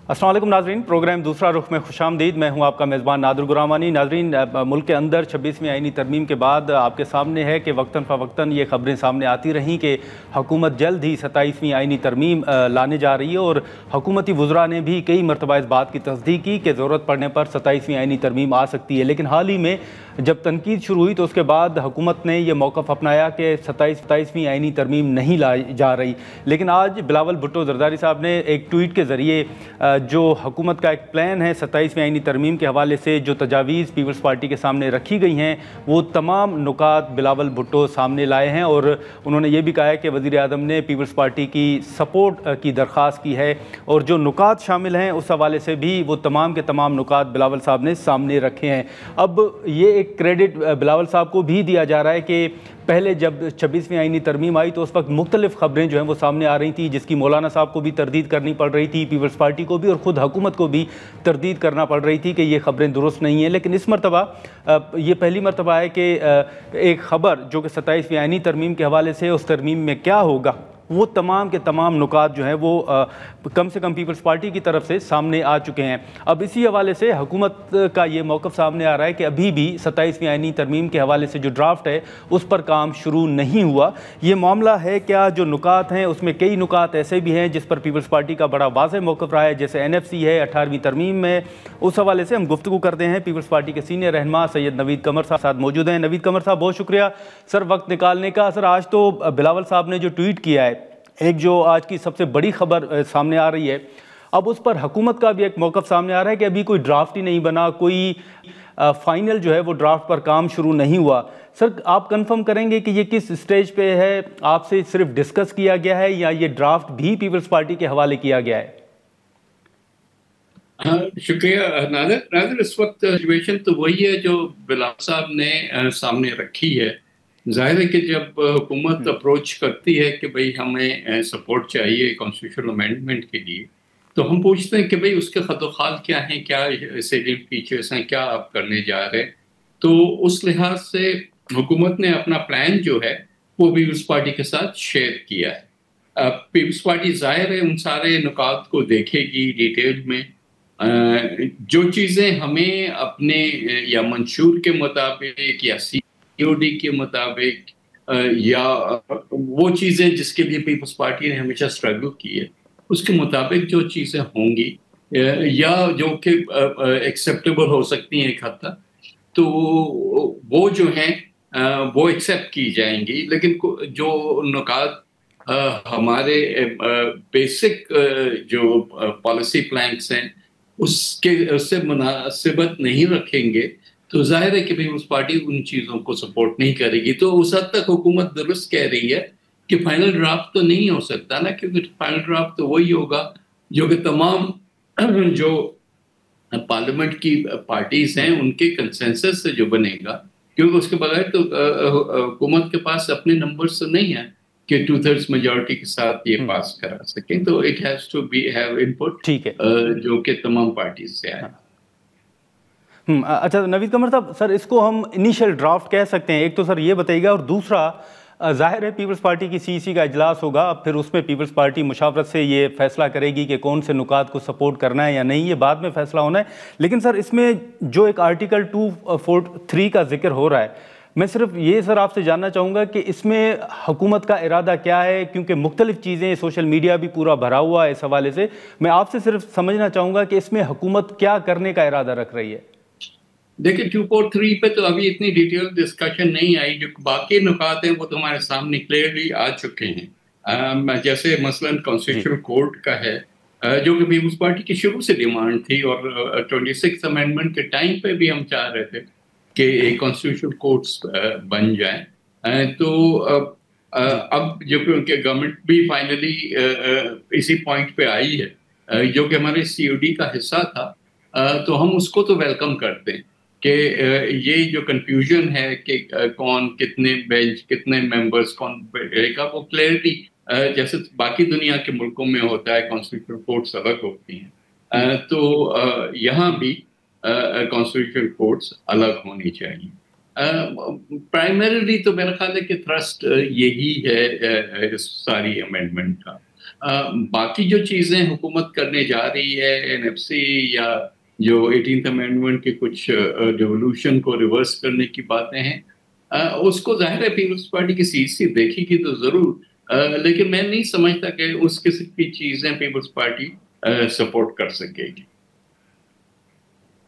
अस्सलाम वालेकुम नाजरीन, प्रोग्राम दूसरा रुख में खुशामदीद। मैं हूं आपका मेज़बान नादिर गुरामानी। नाजरीन, मुल्क के अंदर 26वीं आईनी तरमीम के बाद आपके सामने है कि वक्तन फ़वक्तन ये खबरें सामने आती रहीं कि हुकूमत जल्द ही 27वीं आईनी तरमीम लाने जा रही है और हुकूमती वज़रा ने भी कई मरतबा इस बात की तस्दीक की कि ज़रूरत पड़ने पर 27वीं आईनी तरमीम आ सकती है। लेकिन हाल ही में जब तनकीद शुरू हुई तो उसके बाद हुकूमत ने यह मौक़िफ़ अपनाया कि 27वीं आईनी तरमीम नहीं लाई जा रही। लेकिन आज बिलावल भुट्टो ज़रदारी साहब ने एक ट्वीट के ज़रिए जो हुकूमत का एक प्लान है 27वीं आईनी तरमीम के हवाले से जो तजावीज़ पीपल्स पार्टी के सामने रखी गई हैं, वो तमाम नुकात बिलावल भुट्टो सामने लाए हैं और उन्होंने ये भी कहा है कि वज़ीर आज़म ने पीपल्स पार्टी की सपोर्ट की दरख्वास्त की है और जो नुकात शामिल हैं उस हवाले से भी वो तमाम के तमाम नुकात बिलावल साहब ने सामने रखे हैं। अब ये एक क्रेडिट बिलावल साहब को भी दिया जा रहा है कि पहले जब 26वीं आईनी तरमीम आई तो उस वक्त मुख्तलिफ खबरें जो हैं वो सामने आ रही थी, जिसकी मौलाना साहब को भी तरदीद करनी पड़ रही थी, पीपल्स पार्टी को भी और ख़ुद हुकूमत को भी तरदीद करना पड़ रही थी कि ये खबरें दुरुस्त नहीं हैं। लेकिन इस मरतबा ये पहली मरतबा है कि एक ख़बर जो कि 27वीं आईनी तरमीम के हवाले से उस तरमीम में क्या होगा वो तमाम के तमाम नुकात जो हैं वो कम से कम पीपल्स पार्टी की तरफ से सामने आ चुके हैं। अब इसी हवाले से हुकूमत का ये मौक़िफ़ सामने आ रहा है कि अभी भी 27वीं आईनी तरमीम के हवाले से जो ड्राफ्ट है उस पर काम शुरू नहीं हुआ। ये मामला है क्या, जो नुकात हैं उसमें कई नुकात ऐसे भी हैं जिस पर पीपल्स पार्टी का बड़ा वाज़ेह मौक़िफ़ रहा है, जैसे NFC है 18वीं तरमीम में। उस हवाले से हम गुफ्तगू करते हैं। पीपल्स पार्टी के सीनियर रहनुमा सैयद नवीद कमर साहब साथ मौजूद हैं। नवीद कमर साहब, बहुत शुक्रिया सर वक्त निकालने का। सर, आज तो बिलावल साहब ने जो ट्वीट किया है, एक जो आज की सबसे बड़ी खबर सामने आ रही है, अब उस पर हुकूमत का भी एक मौक़िफ़ सामने आ रहा है कि अभी कोई ड्राफ्ट ही नहीं बना, कोई फाइनल जो है वो ड्राफ्ट पर काम शुरू नहीं हुआ। सर, आप कंफर्म करेंगे कि ये किस स्टेज पे है? आपसे सिर्फ डिस्कस किया गया है या ये ड्राफ्ट भी पीपल्स पार्टी के हवाले किया गया है? हाँ, शुक्रिया नादिर। इस वक्त सिचुएशन तो वही है जो बिलावल साहब ने सामने रखी है। जाहिर है कि जब हुकूमत अप्रोच करती है कि भाई हमें सपोर्ट चाहिए कॉन्स्टिट्यूशनल अमेंडमेंट के लिए, तो हम पूछते हैं कि भाई उसके खतोखाल क्या हैं, क्या सेलियंट फीचर्स हैं, क्या आप करने जा रहे हैं। तो उस लिहाज से हुकूमत ने अपना प्लान जो है वो पीपल्स पार्टी के साथ शेयर किया है। पीपल्स पार्टी जाहिर है उन सारे नुकात को देखेगी डिटेल में। जो चीज़ें हमें अपने या मंशूर के मुताबिक या COD के मुताबिक या वो चीज़ें जिसके लिए पीपल्स पार्टी ने हमेशा स्ट्रगल की है उसके मुताबिक जो चीज़ें होंगी या जो कि एक्सेप्टेबल हो सकती हैं एक हद तक, तो वो जो हैं वो एक्सेप्ट की जाएंगी। लेकिन जो नुकात हमारे बेसिक जो पॉलिसी प्लैंक्स हैं उससे मुनासिबत नहीं रखेंगे, तो जाहिर है कि भाई उस पार्टी उन चीज़ों को सपोर्ट नहीं करेगी। तो उस हद तक हुकूमत दुरुस्त कह रही है कि फाइनल ड्राफ्ट तो नहीं हो सकता ना, क्योंकि फाइनल ड्राफ्ट तो वही होगा जो कि तमाम जो पार्लियामेंट की पार्टीज हैं उनके कंसेंसस से जो बनेगा, क्योंकि उसके बगैर तो हुकूमत के पास अपने नंबर्स तो नहीं है कि 2/3 मेजॉरिटी के साथ ये पास करा सकें। तो it has to be have input ठीक है, जो कि तमाम पार्टीज से आए। अच्छा नवीद कमर साहब, सर इसको हम इनिशियल ड्राफ्ट कह सकते हैं, एक तो सर ये बताइएगा, और दूसरा जाहिर है पीपल्स पार्टी की CEC का इजलास होगा, फिर उसमें पीपल्स पार्टी मुशावरत से ये फैसला करेगी कि कौन से नुकात को सपोर्ट करना है या नहीं, ये बाद में फैसला होना है। लेकिन सर इसमें जो एक आर्टिकल 243 का जिक्र हो रहा है, मैं सिर्फ ये सर आपसे जानना चाहूँगा कि इसमें हुकूमत का इरादा क्या है, क्योंकि मुख्तलिफ चीज़ें, सोशल मीडिया भी पूरा भरा हुआ है इस हवाले से। मैं आपसे सिर्फ समझना चाहूँगा कि इसमें हुकूमत क्या करने का इरादा रख रही है। देखिए 243 पे तो अभी इतनी डिटेल डिस्कशन नहीं आई, जो बाकी नुकात हैं वो तो हमारे सामने क्लियरली आ चुके हैं। जैसे मसलन कॉन्स्टिट्यूशनल कोर्ट का है, जो कि पीपल्स पार्टी की शुरू से डिमांड थी और 26th अमेंडमेंट के टाइम पे भी हम चाह रहे थे कि कॉन्स्टिट्यूशनल कोर्ट्स बन जाए। तो अब जो कि उनके गवर्नमेंट भी फाइनली इसी पॉइंट पे आई है, जो कि हमारे COD का हिस्सा था, तो हम उसको तो वेलकम करते हैं कि ये जो कंफ्यूजन है कि कौन कितने बेंच कितने मेंबर्स कौन रहेगा, वो क्लैरिटी जैसे बाकी दुनिया के मुल्कों में होता है, कॉन्स्टिट्यूशनल कोर्ट्स अलग होती हैं, तो यहाँ भी कॉन्स्टिट्यूशनल कोर्ट्स अलग होनी चाहिए। प्राइमरीली तो मेरा ख्याल है कि थ्रस्ट यही है इस सारी अमेंडमेंट का। बाकी जो चीजें हुकूमत करने जा रही है, एनएफसी या जो 18th अमेंडमेंट के कुछ रिवोल्यूशन को रिवर्स करने की बातें हैं, उसको जाहिर है पीपल्स पार्टी की सीसी देखेगी तो जरूर, लेकिन मैं नहीं समझता कि उस किस्म की चीजें पीपल्स पार्टी सपोर्ट कर सकेगी।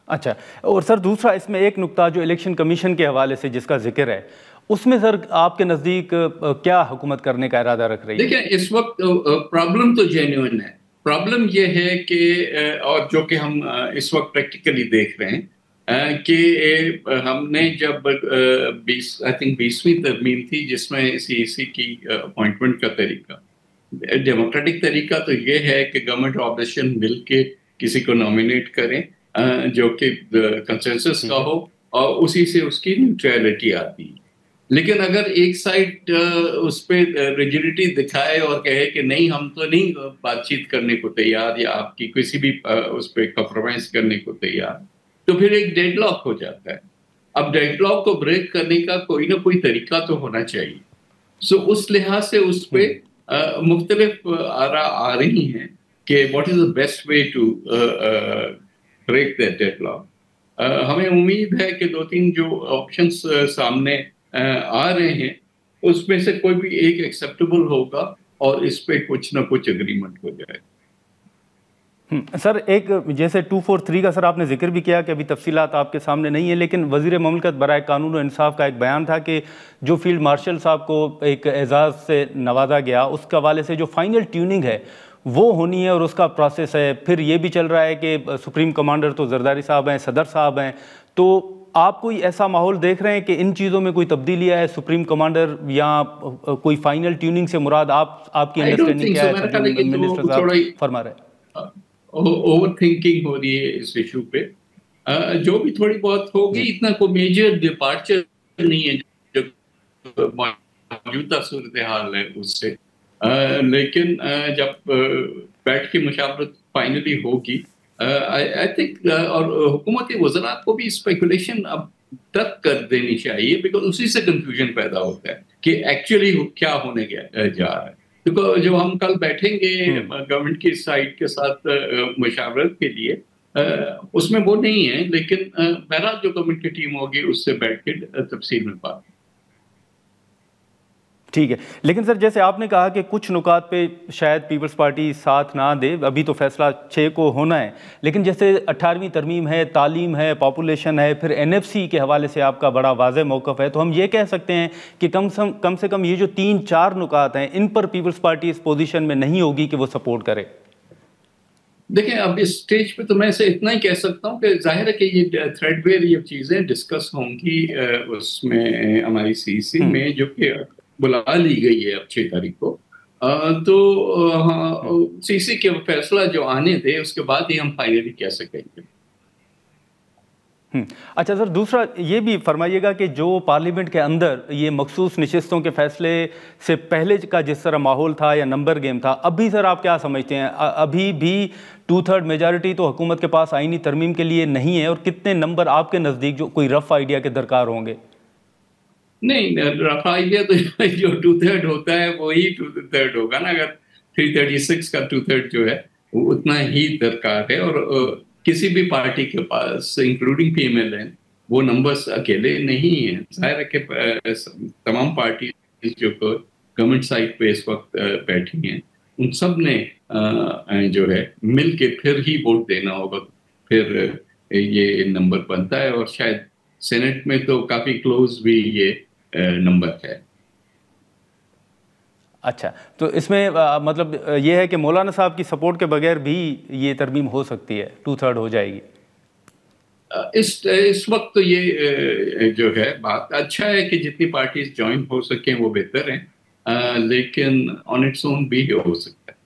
अच्छा, और सर दूसरा इसमें एक नुक्ता जो इलेक्शन कमीशन के हवाले से जिसका जिक्र है, उसमें सर आपके नज़दीक क्या हुकूमत करने का इरादा रख रही है? देखिए, इस वक्त प्रॉब्लम तो जेन्युइन है। प्रॉब्लम ये है कि और जो कि हम इस वक्त प्रैक्टिकली देख रहे हैं कि हमने जब 20वीं तरमीम थी जिसमें सीईसी की अपॉइंटमेंट का तरीका, डेमोक्रेटिक तरीका तो ये है कि गवर्नमेंट ऑपोजिशन मिल के किसी को नॉमिनेट करें जो कि कंसेंसस का हो और उसी से उसकी न्यूट्रलिटी आती है। लेकिन अगर एक साइड उस पर रिजिडिटी दिखाए और कहे कि नहीं हम तो नहीं बातचीत करने को तैयार या आपकी किसी भी उस पर कॉम्प्रोमाइज करने को तैयार, तो फिर एक डेडलॉक हो जाता है। अब डेडलॉक को ब्रेक करने का कोई ना कोई तरीका तो होना चाहिए। सो उस लिहाज से उस पर मुख्तलिफ आरा आ रही हैं कि what is the best way to break that deadlock. हमें उम्मीद है कि 2-3 जो ऑप्शंस सामने आ रहे हैं उसमें से कोई भी एक एक्सेप्टेबल होगा और इस पे कुछ ना कुछ एग्रीमेंट हो जाएगा। सर एक जैसे 243 का सर आपने जिक्र भी किया कि अभी तफसीलात आपके सामने नहीं है, लेकिन वज़ीर ममलकत बराए कानून और इंसाफ का एक बयान था कि जो फील्ड मार्शल साहब को एक एजाज़ से नवाजा गया उसके हवाले से जो फाइनल ट्यूनिंग है वो होनी है और उसका प्रोसेस है। फिर ये भी चल रहा है कि सुप्रीम कमांडर तो जरदारी साहब हैं, सदर साहब हैं, तो आप कोई ऐसा माहौल देख रहे हैं कि इन चीज़ों में कोई तब्दीली है? सुप्रीम कमांडर या कोई फाइनल ट्यूनिंग से मुराद आपकी अंडरस्टैंडिंग क्या है? मिनिस्टर साहब फरमा रहे हैं ओवर थिंकिंग हो रही है इस इशू पे। जो भी थोड़ी बहुत होगी, इतना कोई मेजर डिपार्चर नहीं है जो मौजूदा सूरत हाल है उससे। लेकिन जब बैठ के मुशावरत फाइनली होगी, आई थिंक और हुकूमती वज़रा को भी स्पेकुलेशन अब तक कर देनी चाहिए, बिकॉज उसी से कंफ्यूजन पैदा होता है कि एक्चुअली क्या होने जा रहा है। तो जो हम कल बैठेंगे गवर्नमेंट की साइड के साथ मुशावरत के लिए, उसमें वो नहीं है, लेकिन बहरहाल जो गवर्नमेंट की टीम होगी उससे बैठ के तफसील में बात। ठीक है, लेकिन सर जैसे आपने कहा कि कुछ नुकात पे शायद पीपल्स पार्टी साथ ना दे, अभी तो फैसला 6 को होना है, लेकिन जैसे 18वीं तरमीम है, तालीम है, पॉपुलेशन है, फिर एनएफसी के हवाले से आपका बड़ा वाज़ेह मौक़िफ़ है, तो हम ये कह सकते हैं कि कम से कम ये जो 3-4 नुकात हैं इन पर पीपल्स पार्टी इस पोजीशन में नहीं होगी कि वो सपोर्ट करे। देखिए, अब इस स्टेज पे तो मैं इसे इतना ही कह सकता हूँ कि जाहिर है कि ये थ्रेडवेयर ये चीज़ें डिस्कस होंगी उसमें हमारी सीसी में, जो कि बुला ली गई है अब 6 तारीख को। तो हाँ, सीसी के फैसला जो आने दे उसके बाद ही हम फाइनली कह सकेंगे। अच्छा सर, दूसरा ये भी फरमाइएगा कि जो पार्लियामेंट के अंदर ये मखसूस नशिस्तों के फैसले से पहले का जिस तरह माहौल था या नंबर गेम था, अभी सर आप क्या समझते हैं? अभी भी 2/3 मेजॉरिटी तो हुकूमत के पास आईनी तरमीम के लिए नहीं है, और कितने नंबर आपके नज़दीक जो कोई रफ आइडिया के दरकार होंगे? नहीं, रफ आइडिया तो जो 2/3 होता है वही 2/3 होगा ना। अगर 336 का 2/3 जो है वो उतना ही दरकार है, और किसी भी पार्टी के पास इंक्लूडिंग PMLN वो नंबर्स अकेले नहीं है। जाहिर है कि तमाम पार्टी जो गवर्नमेंट साइड पे इस वक्त बैठी हैं उन सब ने जो है मिल के फिर ही वोट देना होगा, फिर ये नंबर बनता है, और शायद सेनेट में तो काफी क्लोज भी ये नंबर है। अच्छा, तो इसमें मतलब ये है कि मौलाना साहब की सपोर्ट के बगैर भी ये तरमीम हो सकती है, 2/3 हो जाएगी? इस वक्त तो ये जो है बात अच्छा है कि जितनी पार्टीज ज्वाइन हो सकें वो बेहतर है, लेकिन ऑन इट्स ओन भी हो सकता है।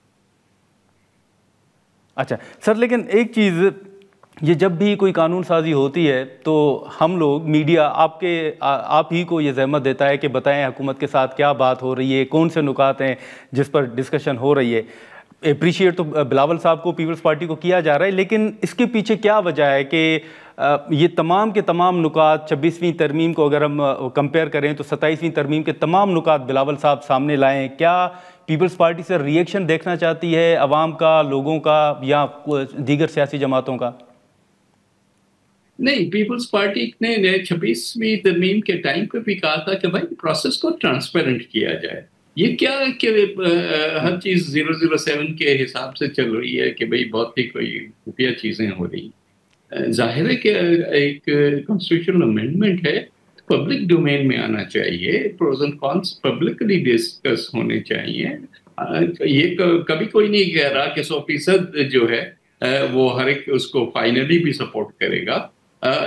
अच्छा सर, लेकिन एक चीज़, ये जब भी कोई कानून साजी होती है तो हम लोग मीडिया आप ही को ये ज़हमत देता है कि बताएं हुकूमत के साथ क्या बात हो रही है, कौन से नुकात हैं जिस पर डिस्कशन हो रही है। अप्रिशिएट तो बिलावल साहब को, पीपल्स पार्टी को किया जा रहा है, लेकिन इसके पीछे क्या वजह है कि ये तमाम के तमाम नुकात 26वीं तरमीम को अगर हम कंपेयर करें तो 27वीं तरमीम के तमाम नुकात बिलावल साहब सामने लाए हैं? क्या पीपल्स पार्टी से रिएक्शन देखना चाहती है अवाम का, लोगों का, या दीगर सियासी जमातों का? नहीं, पीपल्स पार्टी ने 26वीं तरमीम के टाइम पे भी कहा था कि भाई प्रोसेस को ट्रांसपेरेंट किया जाए। ये क्या कि हर चीज 007 के हिसाब से चल रही है कि भाई बहुत ही कोई खुफिया चीजें हो रही। जाहिर है कि एक कॉन्स्टिट्यूशनल अमेंडमेंट है, पब्लिक डोमेन में आना चाहिए, pros and cons publicly discuss होने चाहिए। ये कभी कोई नहीं कह रहा कि 100% जो है वो हर एक उसको फाइनली भी सपोर्ट करेगा,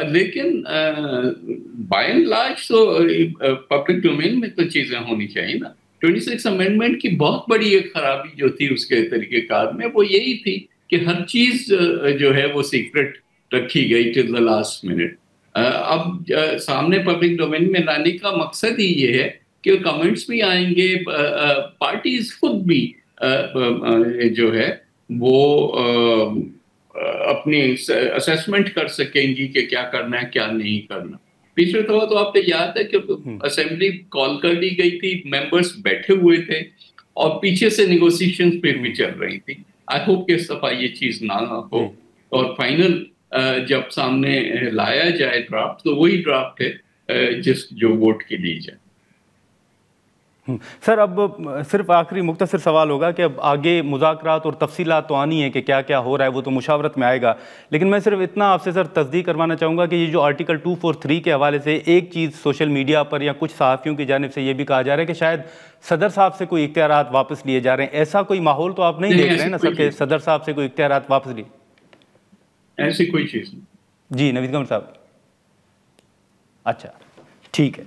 लेकिन बाय एंड लार्ज तो पब्लिक डोमेन में तो चीजें होनी चाहिए ना। 26 अमेंडमेंट की बहुत बड़ी एक खराबी जो थी उसके तरीकेकार में वो यही थी कि हर चीज जो है वो सीक्रेट रखी गई टिल द लास्ट मिनट। अब सामने पब्लिक डोमेन में लाने का मकसद ही ये है कि कमेंट्स भी आएंगे, पार्टीज खुद भी जो है वो अपनी असेसमेंट कर सकेंगी कि क्या करना है क्या नहीं करना। पिछले दफा तो आपको याद है कि असेंबली कॉल कर दी गई थी, मेंबर्स बैठे हुए थे और पीछे से नेगोशिएशंस पे भी चल रही थी। आई होप कि इस दफा ये चीज ना हो और फाइनल जब सामने लाया जाए ड्राफ्ट तो वही ड्राफ्ट है जो वोट के लिए जाए। सर, अब सिर्फ आखिरी मुख्तसर सवाल होगा कि अब आगे मुज़ाकरात और तफसीलात तो आनी है कि क्या क्या हो रहा है, वो तो मुशावरत में आएगा, लेकिन मैं सिर्फ इतना आपसे सर तस्दीक करवाना चाहूँगा कि ये जो आर्टिकल 243 के हवाले से एक चीज़ सोशल मीडिया पर या कुछ सहाफ़ियों की जानिब से ये भी कहा जा रहा है कि शायद सदर साहब से कोई इख्तियारात वापस लिए जा रहे हैं। ऐसा कोई माहौल तो आप नहीं देख रहे हैं ना सर कि सदर साहब से कोई इख्तियारात वापस लिए? ऐसी कोई चीज़ नहीं। जी नवीद कमर साहब, अच्छा ठीक है,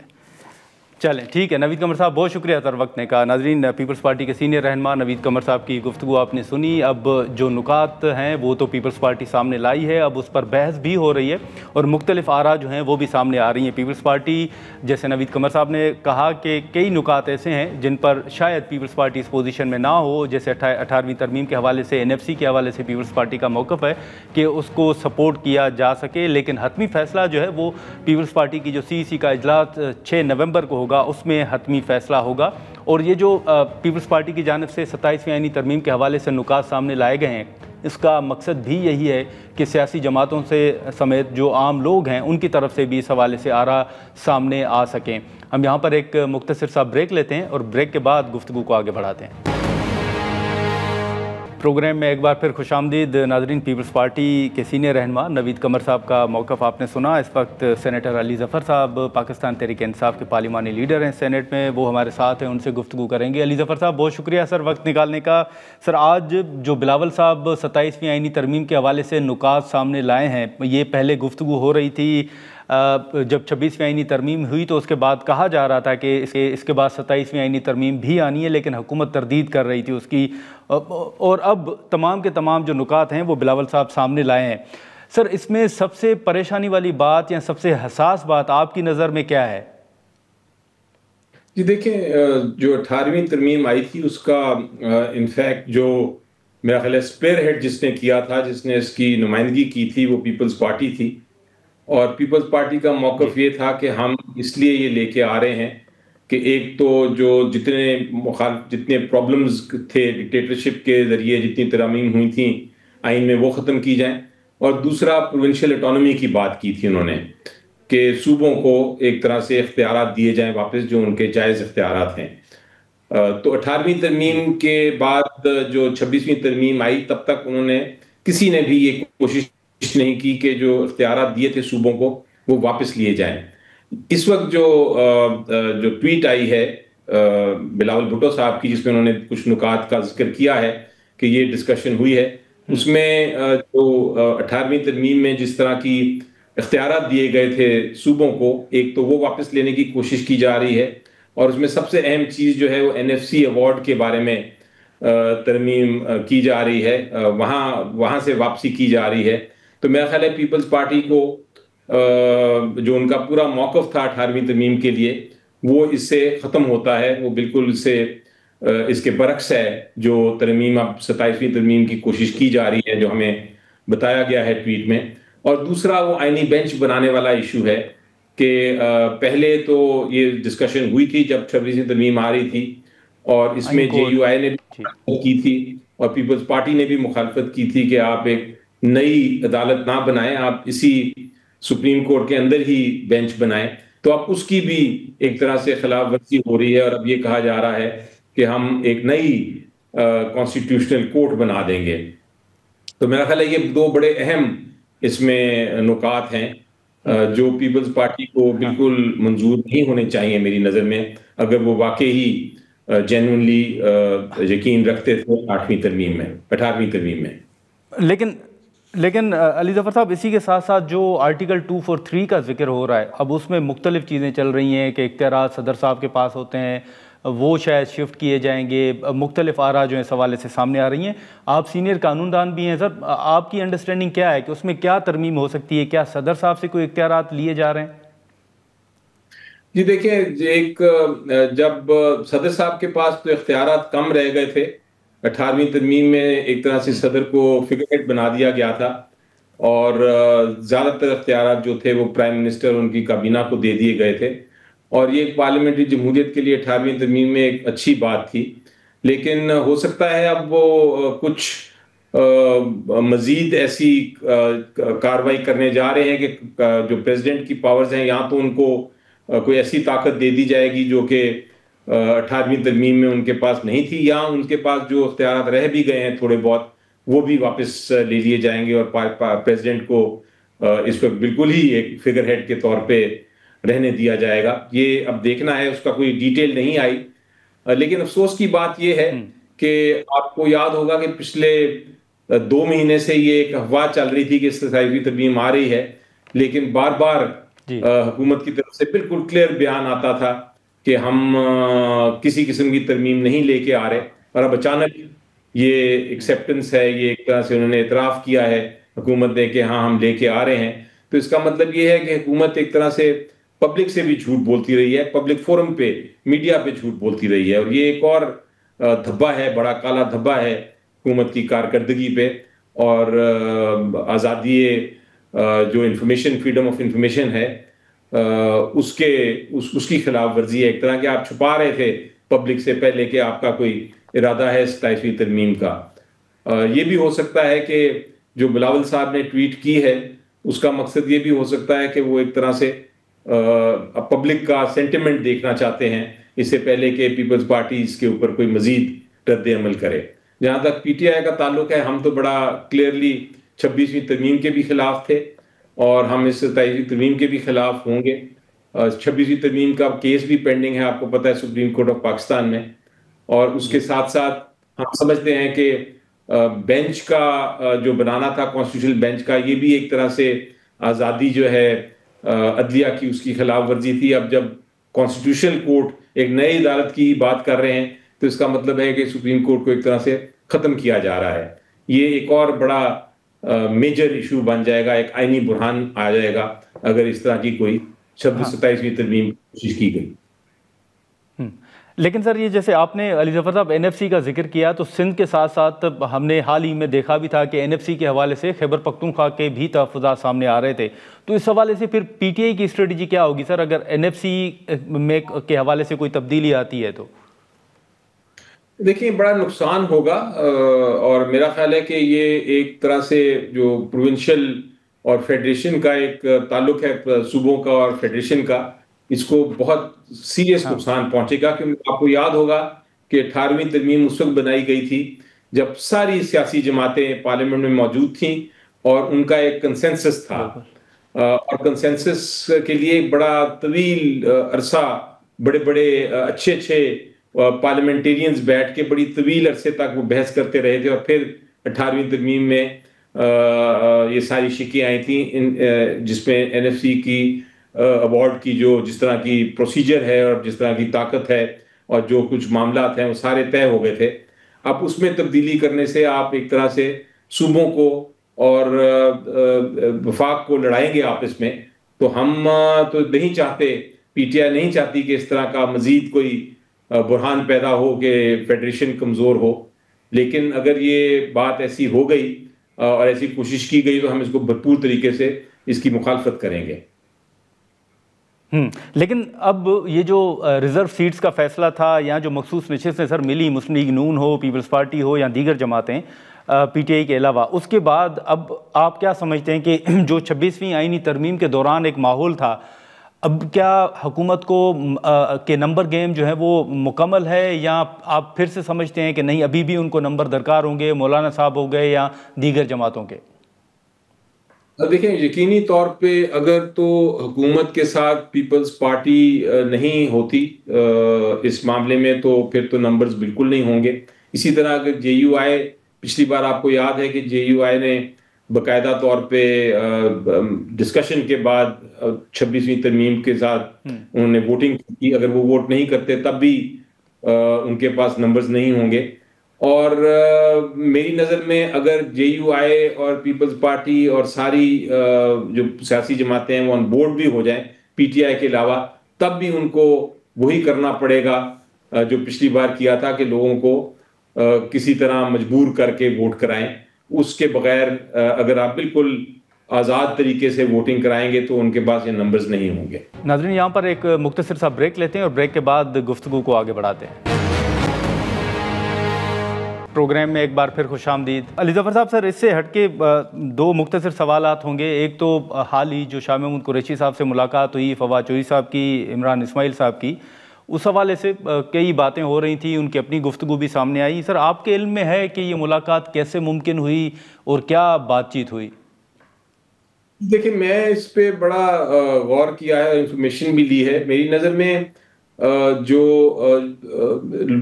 चलें ठीक है। नवीद कमर साहब बहुत शुक्रिया सर वक्त ने कहा। नाजरीन, पीपल्स पार्टी के सीनियर रहनुमा नवीद कमर साहब की गुफ्तगू आपने सुनी। अब जो नुकात हैं वो तो पीपल्स पार्टी सामने लाई है, अब उस पर बहस भी हो रही है और मुख्तलिफ आरा जो हैं वो भी सामने आ रही हैं। पीपल्स पार्टी, जैसे नवीद कमर साहब ने कहा कि कई नुकात ऐसे हैं जिन पर शायद पीपल्स पार्टी इस पोजीशन में ना हो, जैसे 18वीं तरमीम के हवाले से, NFC के हवाले से पीपल्स पार्टी का मौक़िफ़ है कि उसको सपोर्ट किया जा सके, लेकिन हतमी फ़ैसला जो है वो पीपल्स पार्टी की जो CEC का इजलास 6 नवंबर को होगा उसमें हतमी फ़ैसला होगा। और ये जो पीपल्स पार्टी की जानिब से 27वीं आईनी तरमीम के हवाले से नुकात सामने लाए गए हैं, इसका मकसद भी यही है कि सियासी जमातों से समेत जो आम लोग हैं उनकी तरफ से भी इस हवाले से आरा सामने आ सकें। हम यहाँ पर एक मुख्तसर सा ब्रेक लेते हैं और ब्रेक के बाद गुफ्तगू को आगे बढ़ाते हैं। प्रोग्राम में एक बार फिर खुशामदीद नाजरीन। पीपल्स पार्टी के सीनियर रहनुमा नवीद कमर साहब का मौक़िफ़ आपने सुना। इस वक्त सेनेटर अली ज़फ़र साहब पाकिस्तान तहरीक इंसाफ के पार्लिमानी लीडर हैं सेनेट में, वो हमारे साथ हैं, उनसे गुफ्तगू करेंगे। अली ज़फ़र साहब बहुत शुक्रिया सर वक्त निकालने का। सर, आज जो बिलावल साहब 27वीं आईनी तरमीम के हवाले से नुकात सामने लाए हैं, ये पहले गुफ्तगू हो रही थी जब 26वीं आईनी तरमीम हुई तो उसके बाद कहा जा रहा था कि इसके बाद 27वीं आईनी तरमीम भी आनी है, लेकिन हुकूमत तरदीद कर रही थी उसकी, और अब तमाम के तमाम जो नुकात हैं वो बिलावल साहब सामने लाए हैं। सर, इसमें सबसे परेशानी वाली बात या सबसे हसास बात आपकी नज़र में क्या है? जी देखें, जो 18वीं तरमीम आई थी उसका इनफैक्ट जो मेरा ख्याल है स्पेयर हेड जिसने किया था, जिसने इसकी नुमाइंदगी की थी, वो पीपल्स पार्टी थी। और पीपल्स पार्टी का मौक़िफ़ ये था कि हम इसलिए ये लेके आ रहे हैं कि एक तो जो जितने प्रॉब्लम्स थे डिक्टेटरशिप के ज़रिए जितनी तरमीम हुई थी आइन में वो ख़त्म की जाएं, और दूसरा प्रोविंशियल ऑटोनॉमी की बात की थी उन्होंने कि सूबों को एक तरह से इख्तियारात दिए जाएं वापस जो उनके जायज़ इख्तियारात हैं। तो 18वीं तरमीम के बाद जो 26वीं तरमीम आई, तब तक उन्होंने किसी ने भी ये कोशिश नहीं की कि जो इख्तियारात दिए थे सूबों को वो वापस लिए जाएं। इस वक्त जो ट्वीट आई है बिलावल भुट्टो साहब की, जिसमें उन्होंने कुछ नुकात का जिक्र किया है कि ये डिस्कशन हुई है, उसमें जो 18वीं तरमीम में जिस तरह की इख्तियारात दिए गए थे सूबों को, एक तो वो वापस लेने की कोशिश की जा रही है, और उसमें सबसे अहम चीज़ जो है वो NFC अवार्ड के बारे में तरमीम की जा रही है, वहाँ से वापसी की जा रही है। तो मेरा ख्याल है पीपल्स पार्टी को जो उनका पूरा मौक़िफ़ था 18वीं तरमीम के लिए वो इससे ख़त्म होता है, वो बिल्कुल इससे इसके बरक्स है जो तरमीम, अब 27वीं तरमीम की कोशिश की जा रही है, जो हमें बताया गया है ट्वीट में। और दूसरा वो आईनी बेंच बनाने वाला इशू है कि पहले तो ये डिस्कशन हुई थी जब 26वीं तरमीम आ रही थी, और इसमें JUI ने भी मुखालफत की थी और पीपल्स पार्टी ने भी मुखालफत की थी कि आप एक नई अदालत ना बनाएं, आप इसी सुप्रीम कोर्ट के अंदर ही बेंच बनाएं। तो अब उसकी भी एक तरह से खिलाफ वर्जी हो रही है और अब ये कहा जा रहा है कि हम एक नई कॉन्स्टिट्यूशनल कोर्ट बना देंगे। तो मेरा ख्याल है ये दो बड़े अहम इसमें नुकात हैं जो पीपल्स पार्टी को बिल्कुल मंजूर नहीं होने चाहिए मेरी नज़र में, अगर वो वाकई ही जेन्युइनली यकीन रखते थे 18वीं तरमीम में। लेकिन अली ज़फ़र साहब, इसी के साथ साथ जो आर्टिकल 243 का जिक्र हो रहा है, अब उसमें मुख्तलिफ चीज़ें चल रही हैं कि इख्तियारात सदर साहब के पास होते हैं, वो शायद शिफ्ट किए जाएंगे, मुख्तलिफ आरा जो है इस हवाले से सामने आ रही हैं। आप सीनियर कानूनदान भी हैं सर, आपकी अंडरस्टैंडिंग क्या है कि उसमें क्या तरमीम हो सकती है? क्या सदर साहब से कोई इख्तियारात लिए जा रहे हैं? जी देखिए, एक जब सदर साहब के पास तो इख्तियारात कम रह गए थे, 18वीं तरमीम में एक तरह से सदर को फिगरहेड बना दिया गया था और ज़्यादातर इख्तियारात जो थे वो प्राइम मिनिस्टर उनकी काबीना को दे दिए गए थे, और ये पार्लियामेंट्री जमहूरियत के लिए 18वीं तरमीम में एक अच्छी बात थी। लेकिन हो सकता है अब वो कुछ मजीद ऐसी कार्रवाई करने जा रहे हैं कि जो प्रेसिडेंट की पावर्स हैं, यहाँ तो उनको कोई ऐसी ताकत दे दी जाएगी जो कि 18वीं तरमीम में उनके पास नहीं थी, या उनके पास जो इख्तियारात रह भी गए हैं थोड़े बहुत वो भी वापस ले लिए जाएंगे और प्रेसिडेंट को इस वक्त बिल्कुल ही एक फिगर हेड के तौर पे रहने दिया जाएगा। ये अब देखना है, उसका कोई डिटेल नहीं आई। लेकिन अफसोस की बात यह है कि आपको याद होगा कि पिछले 2 महीने से ये एक अफवाह चल रही थी कि 27वीं तरमीम आ रही है, लेकिन बार बार हुकूमत की तरफ से बिल्कुल क्लियर बयान आता था कि हम किसी किस्म की तरमीम नहीं लेके आ रहे, और अब अचानक ये एक्सेप्टेंस है, ये एक तरह से उन्होंने इतराफ़ किया है हुकूमत ने कि हाँ हम लेके आ रहे हैं। तो इसका मतलब ये है कि हुकूमत एक तरह से पब्लिक से भी झूठ बोलती रही है, पब्लिक फोरम पे, मीडिया पे झूठ बोलती रही है, और ये एक और धब्बा है, बड़ा काला धब्बा है हुकूमत की कारकर्दगी पे। और आज़ादी जो इंफॉर्मेशन, फ्रीडम ऑफ इंफॉर्मेशन है, उसकी खिलाफ वर्जी है एक तरह की। आप छुपा रहे थे पब्लिक से पहले कि आपका कोई इरादा है 27वीं तरमीम का। ये भी हो सकता है कि जो बिलावल साहब ने ट्वीट की है उसका मकसद ये भी हो सकता है कि वो एक तरह से पब्लिक का सेंटिमेंट देखना चाहते हैं इससे पहले कि पीपल्स पार्टी इसके ऊपर कोई मजीद रद्द अमल करे। जहाँ तक PTI का ताल्लुक है, हम तो बड़ा क्लियरली 26वीं तरमीम के भी खिलाफ थे और हम इस 27वीं तरमीम के भी खिलाफ होंगे। 26वीं तरमीम का केस भी पेंडिंग है, आपको पता है, सुप्रीम कोर्ट ऑफ पाकिस्तान में। और उसके साथ साथ हम समझते हैं कि बेंच का जो बनाना था, कॉन्स्टिट्यूशनल बेंच का, ये भी एक तरह से आज़ादी जो है अदलिया की, उसकी खिलाफ वर्जी थी। अब जब कॉन्स्टिट्यूशनल कोर्ट एक नई अदालत की बात कर रहे हैं तो इसका मतलब है कि सुप्रीम कोर्ट को एक तरह से ख़त्म किया जा रहा है। ये एक और बड़ा मेजर इशू बन जाएगा, एक आईनी बुरहान आ जाएगा अगर इस तरह की कोई 27वीं तरमीम कोशिश की गई। लेकिन सर, ये जैसे आपने अली ज़फ़र साहब NFC का जिक्र किया, तो सिंध के साथ साथ हमने हाल ही में देखा भी था कि NFC के हवाले से खैबर पख्तूनख्वा के भी तहफ़्फ़ुज़ात सामने आ रहे थे। तो इस हवाले से फिर PTI की स्ट्रेटजी क्या होगी सर, अगर NFC में के हवाले से कोई तब्दीली आती है तो? देखिए, बड़ा नुकसान होगा और मेरा ख्याल है कि ये एक तरह से जो प्रोविंशियल और फेडरेशन का एक ताल्लुक है, सूबों का और फेडरेशन का, इसको बहुत सीरियस नुकसान पहुंचेगा। क्योंकि आपको याद होगा कि 18वीं तरमीम उस वक्त बनाई गई थी जब सारी सियासी जमातें पार्लियामेंट में मौजूद थीं और उनका एक कंसेंसस था, और कंसेंसस के लिए एक बड़ा तवील अरसा बड़े बड़े अच्छे पार्लियामेंटेरियंस बैठ के बड़ी तवील अरसे तक वो बहस करते रहे थे, और फिर 18वीं तरमीम में ये सारी शिकें आई थी जिसमें NFC की अवार्ड की जो जिस तरह की प्रोसीजर है और जिस तरह की ताकत है और जो कुछ मामलात हैं वो सारे तय हो गए थे। अब उसमें तब्दीली करने से आप एक तरह से सूबों को और वफाक को लड़ाएंगे आपस में। तो हम तो नहीं चाहते, PTI नहीं चाहती कि इस तरह का मजीद कोई बुरहान पैदा हो कि फेडरेशन कमज़ोर हो। लेकिन अगर ये बात ऐसी हो गई और ऐसी कोशिश की गई तो हम इसको भरपूर तरीके से इसकी मुखालफत करेंगे। लेकिन अब ये जो रिजर्व सीट्स का फैसला था या जो मखसूस नशिस्तें सर मिली, मुस्लिम लीग नून हो, पीपल्स पार्टी हो या दीगर जमातें पीटीआई के अलावा, उसके बाद अब आप क्या समझते हैं कि जो 26वीं आईनी तरमीम के दौरान एक माहौल था, अब क्या हुकूमत को के नंबर गेम जो है वो मुकम्मल है, या आप फिर से समझते हैं कि नहीं अभी भी उनको नंबर दरकार होंगे, मौलाना साहब हो गए या दीगर जमातों के? देखें, यकीनी तौर पे अगर तो हुकूमत के साथ पीपल्स पार्टी नहीं होती इस मामले में, तो फिर तो नंबर्स बिल्कुल नहीं होंगे। इसी तरह अगर जेयूआई, पिछली बार आपको याद है कि जेयूआई ने बाकायदा तौर पे डिस्कशन के बाद 26वीं तरमीम के साथ उन्होंने वोटिंग की, अगर वो वोट नहीं करते तब भी उनके पास नंबर्स नहीं होंगे। और मेरी नज़र में अगर जेयूआई और पीपल्स पार्टी और सारी जो सियासी जमातें हैं वो ऑन बोर्ड भी हो जाएं पीटीआई के अलावा, तब भी उनको वही करना पड़ेगा जो पिछली बार किया था कि लोगों को किसी तरह मजबूर करके वोट कराएं। उसके बगैर अगर आप बिल्कुल आज़ाद तरीके से वोटिंग कराएंगे तो उनके पास ये नंबर्स नहीं होंगे। नाज़रीन, यहाँ पर एक मुख्तसर सा ब्रेक लेते हैं और ब्रेक के बाद गुफ्तगू को आगे बढ़ाते हैं। प्रोग्राम में एक बार फिर खुशामदीद। अली ज़फ़र साहब, सर इससे हटके दो मुख्तसर सवालात होंगे। एक तो हाल ही जो शाह महमूद कुरैशी साहब से मुलाकात हुई, फवाद चौधरी साहब की, इमरान इस्माइल साहब की, उस हवाले से कई बातें हो रही थी, उनकी अपनी गुफ्तगू भी सामने आई। सर आपके इल्म में है कि ये मुलाकात कैसे मुमकिन हुई और क्या बातचीत हुई? देखिए, मैं इस पे बड़ा गौर किया है, इंफॉर्मेशन भी ली है। मेरी नज़र में जो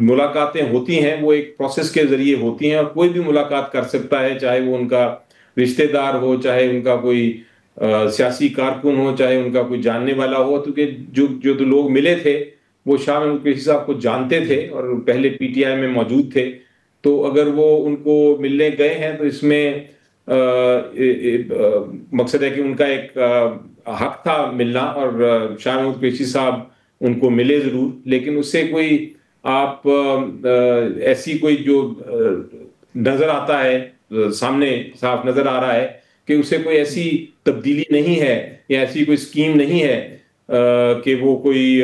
मुलाकातें होती हैं वो एक प्रोसेस के जरिए होती हैं, और कोई भी मुलाकात कर सकता है, चाहे वो उनका रिश्तेदार हो, चाहे उनका कोई सियासी कारकुन हो, चाहे उनका कोई जानने वाला हो। क्योंकि जो तो लोग मिले थे वो शाह महमूद कुरैशी साहब को जानते थे और पहले पीटीआई में मौजूद थे, तो अगर वो उनको मिलने गए हैं तो इसमें मकसद है कि उनका एक हक था मिलना, और शाह महमूद कुरैशी साहब उनको मिले जरूर। लेकिन उससे कोई आप ऐसी कोई जो नजर आता है, सामने साफ नजर आ रहा है कि उसे कोई ऐसी तब्दीली नहीं है या ऐसी कोई स्कीम नहीं है कि वो कोई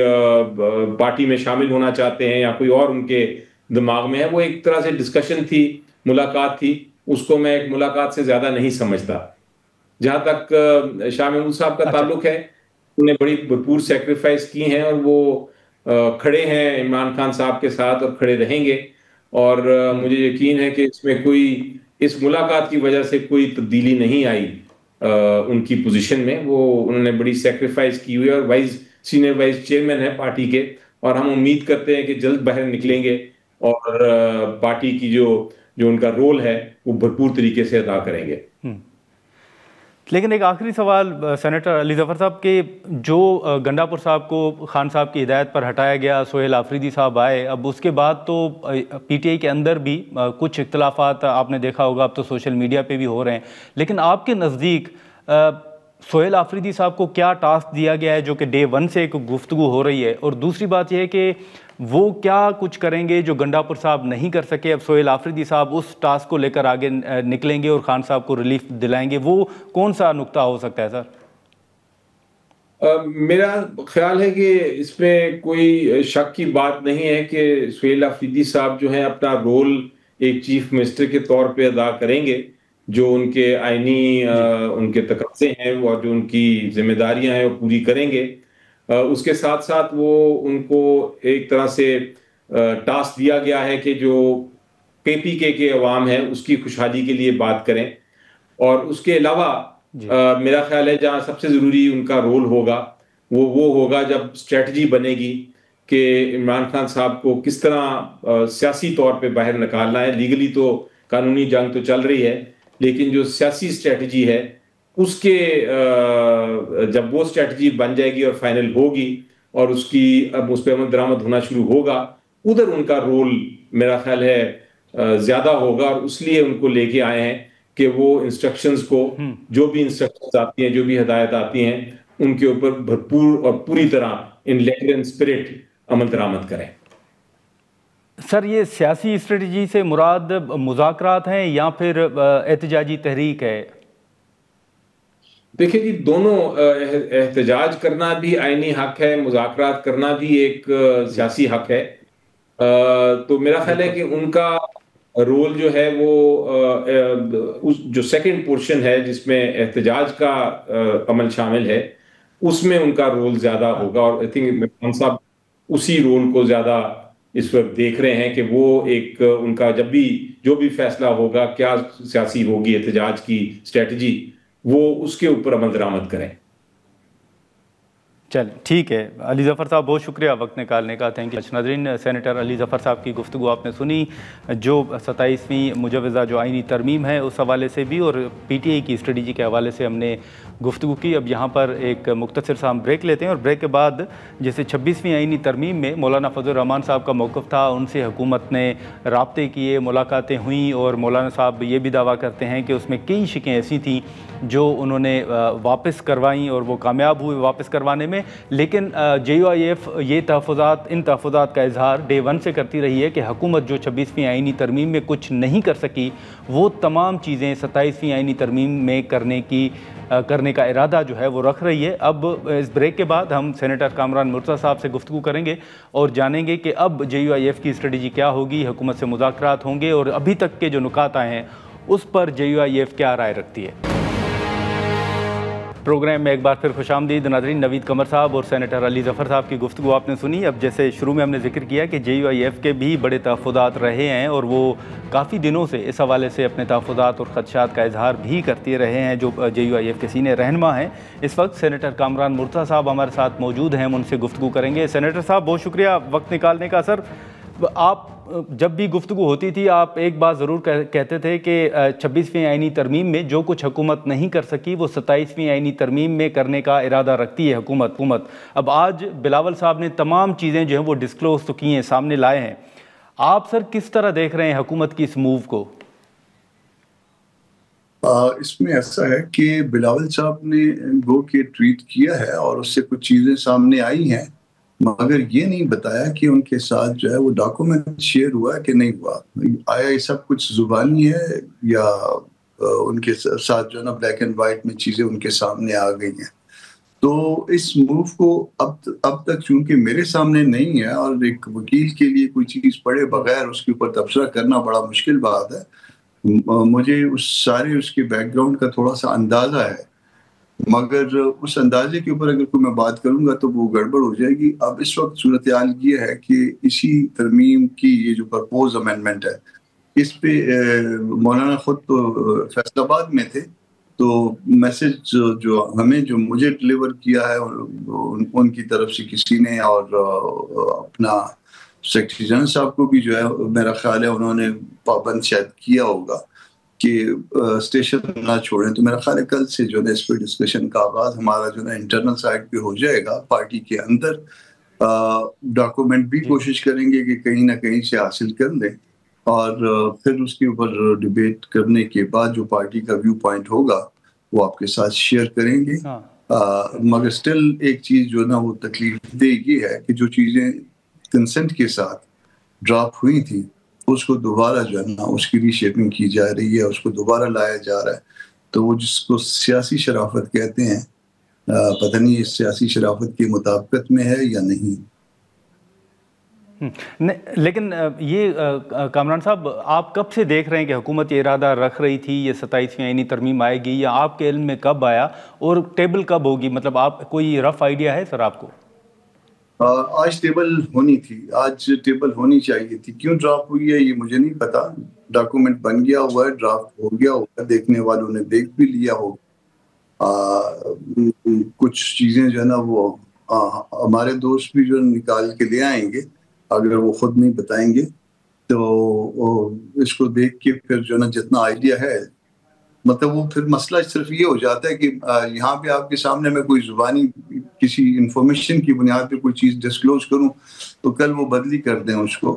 पार्टी में शामिल होना चाहते हैं या कोई और उनके दिमाग में है। वो एक तरह से डिस्कशन थी, मुलाकात थी। उसको मैं एक मुलाकात से ज्यादा नहीं समझता। जहां तक शाह महमूद साहब का ताल्लुक है, उन्हें बड़ी भरपूर सेक्रीफाइस की हैं और वो खड़े हैं इमरान खान साहब के साथ और खड़े रहेंगे। और मुझे यकीन है कि इसमें कोई, इस मुलाकात की वजह से कोई तब्दीली नहीं आई उनकी पोजीशन में। वो उन्होंने बड़ी सेक्रीफाइस की हुई है और सीनियर वाइस चेयरमैन है पार्टी के, और हम उम्मीद करते हैं कि जल्द बाहर निकलेंगे और पार्टी की जो उनका रोल है वो भरपूर तरीके से अदा करेंगे। लेकिन एक आखिरी सवाल सेनेटर अली ज़फ़र साहब के, जो गंडापुर साहब को खान साहब की हिदायत पर हटाया गया, सोहेल आफरीदी साहब आए, अब उसके बाद तो पीटीआई के अंदर भी कुछ इख्तलाफात आपने देखा होगा, अब तो सोशल मीडिया पे भी हो रहे हैं। लेकिन आपके नज़दीक सोहेल आफरीदी साहब को क्या टास्क दिया गया है जो कि डे 1 से एक गुफ्तगू हो रही है? और दूसरी बात यह है कि वो क्या कुछ करेंगे जो गंडापुर साहब नहीं कर सके? अब सोहेल आफरीदी साहब उस टास्क को लेकर आगे निकलेंगे और खान साहब को रिलीफ दिलाएंगे। वो कौन सा नुक्ता हो सकता है सर? मेरा ख्याल है कि इसमें कोई शक की बात नहीं है कि सोहेल आफरीदी साहब जो हैं अपना रोल एक चीफ मिनिस्टर के तौर पे अदा करेंगे। जो उनके आईनी उनके तकब्जे हैं और जो उनकी जिम्मेदारियां हैं वो पूरी करेंगे। उसके साथ साथ वो उनको एक तरह से टास्क दिया गया है कि जो केपीके के अवाम है उसकी खुशहाली के लिए बात करें। और उसके अलावा मेरा ख्याल है जहाँ सबसे ज़रूरी उनका रोल होगा वो होगा जब स्ट्रेटजी बनेगी कि इमरान खान साहब को किस तरह सियासी तौर पे बाहर निकालना है। लीगली तो कानूनी जंग तो चल रही है, लेकिन जो सियासी स्ट्रेटजी है उसके जब वो स्ट्रेटजी बन जाएगी और फाइनल होगी और उसकी अब उस पर अमल दरामद होना शुरू होगा, उधर उनका रोल मेरा ख्याल है ज्यादा होगा। और इसलिए उनको लेके आए हैं कि वो इंस्ट्रक्शंस को, जो भी इंस्ट्रक्शंस आती हैं, जो भी हिदायत आती हैं, उनके ऊपर भरपूर और पूरी तरह इन लेटर एंड स्पिरिट अमल दरामद करें। सर ये सियासी स्ट्रेटजी से मुराद मुज़ाकरात हैं या फिर एहतजाजी तहरीक है? देखिए जी, दोनों एहतजाज करना भी आईनी हक है, मुज़ाकरात करना भी एक सियासी हक है। तो मेरा ख्याल है कि उनका रोल जो है वो उस जो सेकंड पोर्शन है जिसमें एहतजाज का अमल शामिल है, उसमें उनका रोल ज्यादा होगा। और आई थिंक इमरान साहब उसी रोल को ज्यादा इस वक्त देख रहे हैं कि वो एक उनका जब भी जो भी फैसला होगा, क्या सियासी होगी एहतजाज की स्ट्रेटजी, वो उसके ऊपर अमल दरामद करें। चल ठीक है अली ज़फ़र साहब, बहुत शुक्रिया वक्त निकालने का, थैंक यू। नाज़रीन, सेनेटर अली ज़फ़र साहब की गुफ्तगू आपने सुनी, जो 27वीं मुजव्वज़ा जो आइनी तरमीम है उस हवाले से भी और PTI की स्ट्रेटजी के हवाले से हमने गुफ्तगू की। अब यहाँ पर एक मुख्तसर सा हम ब्रेक लेते हैं और ब्रेक के बाद जैसे 26वीं आइनी तरमीम में मौलाना फजल रहमान साहब का मौक़िफ़ था, उनसे हुकूमत ने राब्ते किए, मुलाकातें हुई और मौलाना साहब ये भी दावा करते हैं कि उसमें कई शिकें ऐसी थीं जो उन्होंने वापस करवाई और वो कामयाब हुए वापस करवाने में। लेकिन JUIF ये तहफ़्फ़ुज़ात, इन तहफ़्फ़ुज़ात का इजहार डे 1 से करती रही है कि हुकूमत जो 26वीं आइनी तरमीम में कुछ नहीं कर सकी, वो तमाम चीज़ें 27वीं आइनी तरमीम में करने का इरादा जो है वो रख रही है। अब इस ब्रेक के बाद हम सेनेटर कामरान मुर्तज़ा साहब से गुफ्तगू करेंगे और जानेंगे कि अब JUIF की स्ट्रेटजी क्या होगी, हुकूमत से मुज़ाकरात होंगे और अभी तक के जो नुकात आए हैं उस पर JUIF क्या राय रखती है। प्रोग्राम में एक बार फिर खुशामदीद नाज़रीन। नवीद कमर साहब और सेनेटर अली ज़फ़र साहब की गुफ्तगू आपने सुनी। अब जैसे शुरू में हमने जिक्र किया कि JUIF के भी बड़े तहफ़्फ़ुज़ात रहे हैं और वो काफ़ी दिनों से इस हवाले से अपने तहफ़्फ़ुज़ात और ख़दशात का इजहार भी करते रहे हैं, जो JUIF के सीनियर रहनुमा हैं। इस वक्त सेनेटर कामरान मुर्तज़ा साहब हमारे साथ मौजूद हैं, हम उनसे गुफ्तगू करेंगे। सेनेटर साहब, बहुत शुक्रिया वक्त निकालने का। सर, आप जब भी गुफ्तगू होती थी आप एक बात ज़रूर कहते थे कि 26वीं आइनी तरमीम में जो कुछ हुकूमत नहीं कर सकी वो 27वीं आइनी तरमीम में करने का इरादा रखती है हुकूमत। अब आज बिलावल साहब ने तमाम चीज़ें जो हैं वो डिस्क्लोज तो की हैं, सामने लाए हैं। आप सर किस तरह देख रहे हैं हुकूमत की इस मूव को? इसमें ऐसा है कि बिलावल साहब ने गो के ट्वीट किया है और उससे कुछ चीज़ें सामने आई हैं, मगर ये नहीं बताया कि उनके साथ जो है वो डॉक्यूमेंट शेयर हुआ है कि नहीं हुआ। आया ये सब कुछ जुबानी है या उनके साथ जो है ना ब्लैक एंड वाइट में चीज़ें उनके सामने आ गई हैं। तो इस मूव को अब तक चूंकि मेरे सामने नहीं है और एक वकील के लिए कोई चीज़ पढ़े बगैर उसके ऊपर तबसरा करना बड़ा मुश्किल बात है। मुझे उसके बैकग्राउंड का थोड़ा सा अंदाज़ा है, मगर उस अंदाजे के ऊपर अगर कोई मैं बात करूंगा तो वो गड़बड़ हो जाएगी। अब इस वक्त सूरत हाल ये है कि इसी तरमीम की ये जो प्रपोज अमेंडमेंट है, इस पे मौलाना खुद तो फैसलाबाद में थे, तो मैसेज जो मुझे डिलीवर किया है उनकी तरफ से किसी ने, और अपना सेक्रेटरी जनरल साहब को भी जो है मेरा ख्याल है उन्होंने पाबंद शायद किया होगा कि स्टेशन ना छोड़ें। तो मेरा ख्याल है कल से जो है इस पर डिस्कशन का आगाज हमारा जो है इंटरनल साइड पे हो जाएगा। पार्टी के अंदर डॉक्यूमेंट भी कोशिश करेंगे कि कहीं ना कहीं से हासिल कर लें और फिर उसके ऊपर डिबेट करने के बाद जो पार्टी का व्यू पॉइंट होगा वो आपके साथ शेयर करेंगे। मगर स्टिल एक चीज़ जो ना वो तकलीफ दे ये है कि जो चीज़ें कंसेंट के साथ ड्रॉप हुई थी उसको दोबारा जो है ना उसकी रीशेपिंग की जा रही है, उसको दोबारा लाया जा रहा है। तो वो जिसको सियासी शराफत कहते हैं, पता नहीं इस सियासी शराफत की मुताबिकत में है या नहीं। लेकिन ये कामरान साहब, आप कब से देख रहे हैं कि हुकूमत ये इरादा रख रही थी ये 27वीं आइनी तरमीम आएगी, या आपके इल्म में कब आया और टेबल कब होगी? मतलब आप कोई रफ आइडिया है सर आपको? आज टेबल होनी थी, आज टेबल होनी चाहिए थी। क्यों ड्राफ्ट हुई है ये मुझे नहीं पता। डॉक्यूमेंट बन गया हुआ है, ड्राफ्ट हो गया होगा, देखने वालों ने देख भी लिया होगा। कुछ चीजें जो है ना वो हमारे दोस्त भी जो निकाल के ले आएंगे, अगर वो खुद नहीं बताएंगे तो इसको देख के फिर जो ना जितना आइडिया है, मतलब वो फिर मसला सिर्फ ये हो जाता है कि यहाँ पे आपके सामने मैं कोई जुबानी किसी इंफॉर्मेशन की बुनियाद पे कोई चीज़ डिस्क्लोज करूँ तो कल वो बदली कर दें उसको,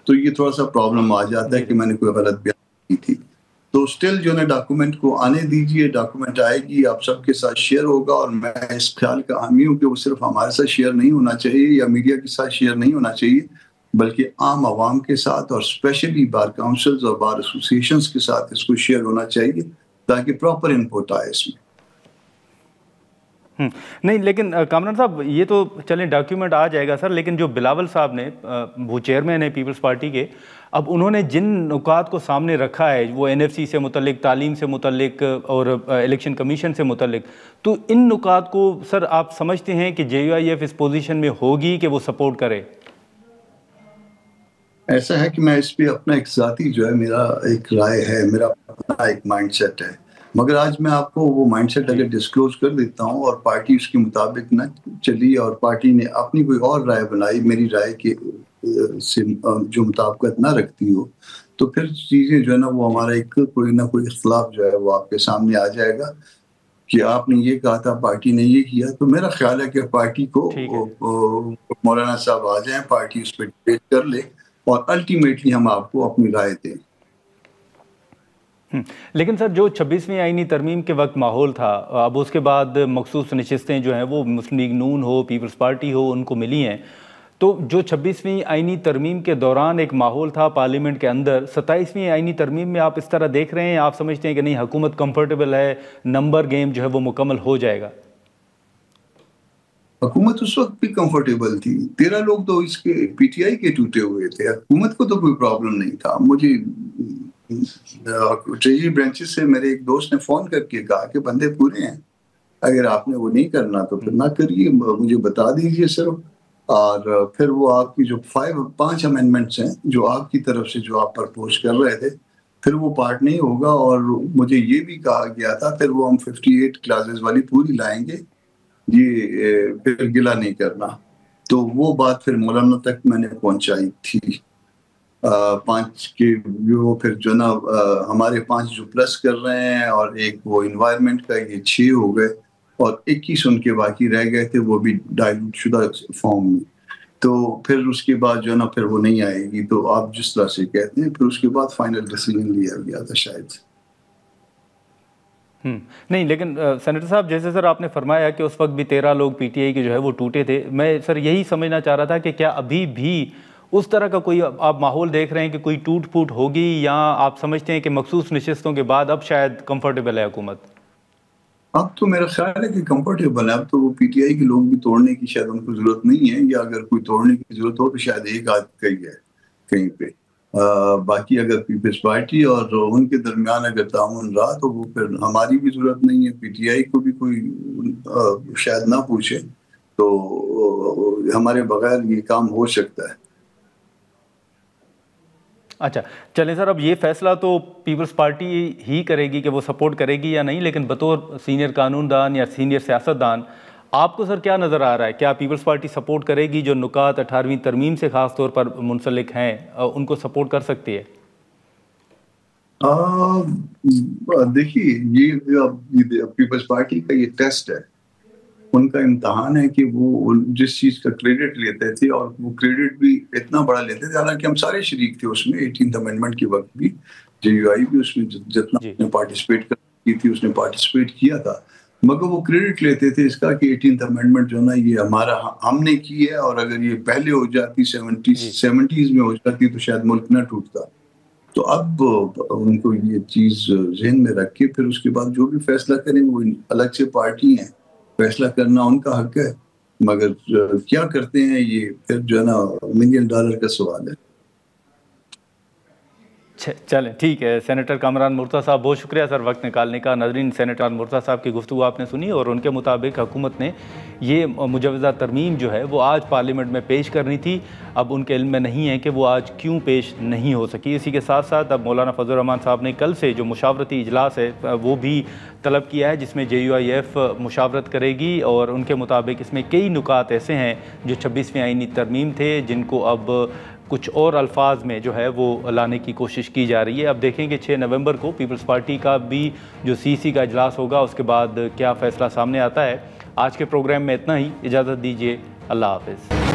तो ये थोड़ा सा प्रॉब्लम आ जाता है कि मैंने कोई गलत बयान की थी। तो स्टिल जो है डॉक्यूमेंट को आने दीजिए, डॉक्यूमेंट आएगी, आप सबके साथ शेयर होगा। और मैं इस ख्याल का हामी हूँ कि वो सिर्फ हमारे साथ शेयर नहीं होना चाहिए या मीडिया के साथ शेयर नहीं होना चाहिए, बल्कि आम आवाम के साथ और स्पेशली बार काउंसिल्स और बार एसोसिएशंस के साथ इसको शेयर होना चाहिए ताकि प्रॉपर इनपुट आए इसमें। नहीं, लेकिन कामरान साहब ये तो चलें डॉक्यूमेंट आ जाएगा सर, लेकिन जो बिलावल साहब ने, वो चेयरमैन है पीपल्स पार्टी के, अब उन्होंने जिन नुकात को सामने रखा है, वो एनएफसी से मुतल्लिक, तालीम से मुतल्लिक और इलेक्शन कमीशन से मुतल्लिक, तो इन नुकात को सर आप समझते हैं कि JUIF इस पोजीशन में होगी कि वो सपोर्ट करे? ऐसा है कि मैं इस पे अपना एक ज़ाती जो है, मेरा एक राय है, मेरा अपना एक माइंडसेट है, मगर आज मैं आपको वो माइंडसेट अगर डिस्क्लोज कर देता हूँ और पार्टी उसके मुताबिक न चली और पार्टी ने अपनी कोई और राय बनाई मेरी राय के से जो मुताबिकत ना रखती हो, तो फिर चीज़ें जो है ना वो हमारा एक कोई ना कोई इख्तलाफ जो है वो आपके सामने आ जाएगा कि आपने ये कहा था, पार्टी ने ये किया। तो मेरा ख्याल है कि पार्टी को मौलाना साहब आ जाएं, पार्टी उस पर डिबेट कर ले और अल्टीमेटली हम आपको अपनी राय दें। लेकिन सर जो 26वीं आईनी तरमीम के वक्त माहौल था, अब उसके बाद मखसूस नशिस्तें जो हैं वो मुस्लिम लीग नून हो, पीपल्स पार्टी हो, उनको मिली हैं, तो जो 26वीं आईनी तरमीम के दौरान एक माहौल था पार्लियामेंट के अंदर, 27वीं आईनी तरमीम में आप इस तरह देख रहे हैं, आप समझते हैं कि नहीं हुकूमत कंफर्टेबल है, नंबर गेम जो है वो मुकम्मल हो जाएगा? हुकूमत उस वक्त भी कंफर्टेबल थी, 13 लोग तो इसके PTI के टूटे हुए थे, हुकूमत को तो कोई प्रॉब्लम नहीं था। मुझे ट्रेजरी ब्रांचेस से मेरे एक दोस्त ने फोन करके कहा कि बंदे पूरे हैं, अगर आपने वो नहीं करना तो फिर ना करिए, मुझे बता दीजिए सिर्फ। और फिर वो आपकी जो 5 अमेंडमेंट्स हैं जो आपकी तरफ से जो आप प्रपोज कर रहे थे, फिर वो पार्ट नहीं होगा। और मुझे ये भी कहा गया था फिर वो हम 58 क्लासेस वाली पूरी लाएंगे, ये फिर गिला नहीं करना। तो वो बात फिर मौलाना तक मैंने पहुंचाई थी। 5 के वो फिर जो ना हमारे 5 जो प्लस कर रहे हैं और एक वो इन्वायरमेंट का, ये 6 हो गए और 21 उनके बाकी रह गए थे, वो भी डाइल्यूट शुदा फॉर्म में। तो फिर उसके बाद जो ना फिर वो नहीं आएगी, तो आप जिस तरह से कहते हैं, फिर उसके बाद फाइनल डिसीजन लिया गया था शायद। नहीं, लेकिन सेनेटर साहब जैसे सर आपने फरमाया कि उस वक्त भी 13 लोग PTI के जो है वो टूटे थे, मैं सर यही समझना चाह रहा था कि क्या अभी भी उस तरह का कोई आप माहौल देख रहे हैं कि कोई टूट फूट होगी, या आप समझते हैं कि मखसूस नशिस्तों के बाद अब शायद कंफर्टेबल है हुकूमत? अब तो मेरा ख्याल है कि कंफर्टेबल है। अब तो वो PTI के लोग भी तोड़ने की शायद उनको जरूरत नहीं है, या अगर कोई तोड़ने की जरूरत हो तो शायद एक आध कहीं है कहीं पे। बाकी अगर पीपल्स पार्टी और उनके दरमियान अगर ताउन रहा तो वो फिर हमारी भी जरूरत नहीं है, PTI को भी कोई शायद ना पूछे, तो हमारे बगैर ये काम हो सकता है। अच्छा चलें सर, अब ये फैसला तो पीपल्स पार्टी ही करेगी कि वो सपोर्ट करेगी या नहीं, लेकिन बतौर सीनियर कानूनदान या सीनियर सियासतदान आपको सर क्या नज़र आ रहा है? क्या पीपल्स पार्टी सपोर्ट करेगी? जो नुकात 18वीं तरमीम से ख़ास तौर पर मुंसलिक हैं उनको सपोर्ट कर सकती है? देखिए, ये पीपल्स पार्टी का ये टेस्ट है, उनका इम्तहान है कि वो जिस चीज का क्रेडिट लेते थे और वो क्रेडिट भी इतना बड़ा लेते थे, हालांकि हम सारे शरीक थे उसमें। 18th अमेंडमेंट के वक्त भी JUI भी उसमें जितना पार्टिसिपेट की थी उसने पार्टिसिपेट किया था, मगर वो क्रेडिट लेते थे इसका कि 18th अमेंडमेंट जो ना ये हमारा हमने की है, और अगर ये पहले हो जाती 70s में हो जाती तो शायद मुल्क ना टूटता। तो अब उनको ये चीज जहन में रख के फिर उसके बाद जो भी फैसला करें, वो अलग से पार्टी है, फैसला करना उनका हक है, मगर क्या करते हैं ये फिर जो है ना $1 मिलियन का सवाल है। चलें ठीक है। सेनेटर कामरान मुर्तज़ा साहब बहुत शुक्रिया सर वक्त निकालने का। नाज़रीन, सेनेटर मुर्तज़ा साहब की गुफ्तगू आपने सुनी और उनके मुताबिक हुकूमत ने ये मुजवज़ा तरमीम जो है वो आज पार्लियामेंट में पेश करनी थी। अब उनके इल्म में नहीं है कि वो आज क्यों पेश नहीं हो सकी। इसी के साथ साथ अब मौलाना फजल रहमान साहब ने कल से जो मुशावरती इजलास है वो भी तलब किया है, जिसमें JUIF मुशावरत करेगी और उनके मुताबिक इसमें कई नुकात ऐसे हैं जो 26वीं आईनी तरमीम थे जिनको अब कुछ और अल्फाज में जो है वो लाने की कोशिश की जा रही है। अब देखेंगे 6 नवंबर को पीपल्स पार्टी का भी जो CC का इजलास होगा, उसके बाद क्या फ़ैसला सामने आता है। आज के प्रोग्राम में इतना ही, इजाज़त दीजिए, अल्लाह हाफ़िज़।